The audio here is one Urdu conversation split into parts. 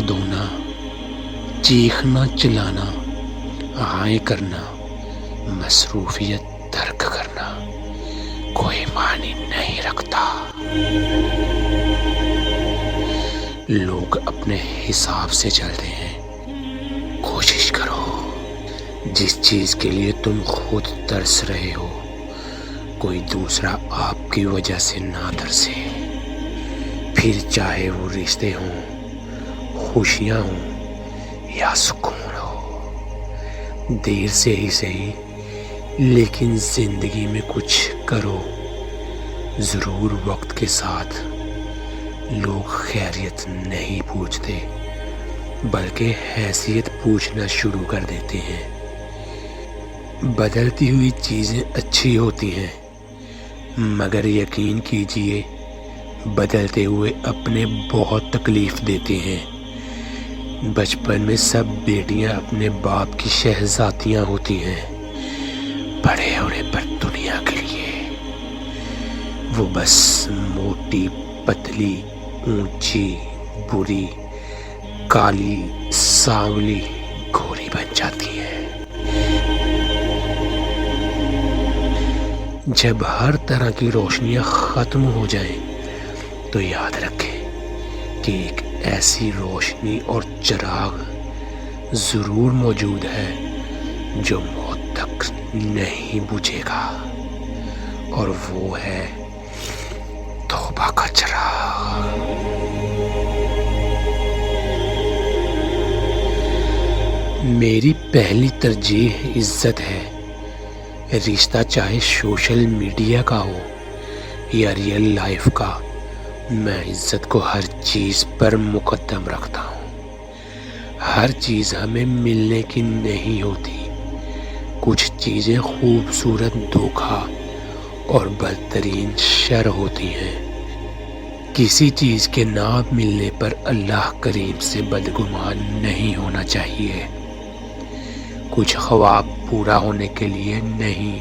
دھونا، چیخنا چلانا، آئیں کرنا، مصروفیت ترک کرنا کوئی معنی نہیں رکھتا۔ لوگ اپنے حساب سے چلتے ہیں۔ کوشش کرو جس چیز کے لیے تم خود ترس رہے ہو کوئی دوسرا آپ کی وجہ سے نہ ترسے، پھر چاہے وہ رشتے ہوں، خوشیاں ہوں یا سکون ہو۔ دیر سے ہی صحیح لیکن زندگی میں کچھ کرو ضرور۔ وقت کے ساتھ لوگ خیریت نہیں پوچھتے بلکہ حیثیت پوچھنا شروع کر دیتے ہیں۔ بدلتی ہوئی چیزیں اچھی ہوتی ہیں مگر یقین کیجئے بدلتے ہوئے اپنے بہت تکلیف دیتے ہیں۔ بچپن میں سب بیٹیاں اپنے باپ کی شہزادیاں ہوتی ہیں، بڑے ہونے پر دنیا کے لیے وہ بس موٹی پتلی اونچی بری کالی سانولی گوری بن جاتی ہے۔ جب ہر طرح کی روشنیاں ختم ہو جائیں تو یاد رکھیں کہ ایک ایسی روشنی اور چراغ ضرور موجود ہے جو موت تک نہیں بجھے گا، اور وہ ہے توبہ کا چراغ۔ میری پہلی ترجیح عزت ہے۔ رشتہ چاہے سوشل میڈیا کا ہو یا ریئل لائف کا، میں عزت کو ہر چیز پر مقدم رکھتا ہوں۔ ہر چیز ہمیں ملنے کی نہیں ہوتی، کچھ چیزیں خوبصورت دھوکہ اور بدترین شر ہوتی ہیں۔ کسی چیز کے نہ ملنے پر اللہ کریم سے بدگمان نہیں ہونا چاہیے۔ کچھ خواب پورا ہونے کے لیے نہیں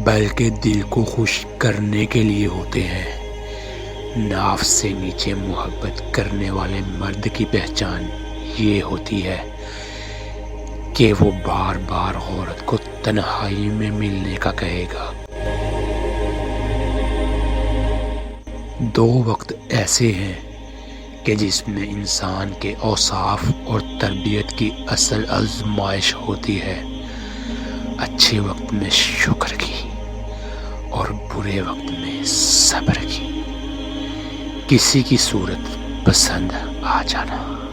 بلکہ دل کو خوش کرنے کے لیے ہوتے ہیں۔ ناف سے نیچے محبت کرنے والے مرد کی پہچان یہ ہوتی ہے کہ وہ بار بار عورت کو تنہائی میں ملنے کا کہے گا۔ دو وقت ایسے ہیں کہ جس میں انسان کے اوصاف اور تربیت کی اصل آزمائش ہوتی ہے، اچھے وقت میں شکر کی اور برے وقت میں صبر کی۔ کسی کی صورت پسند آ جانا۔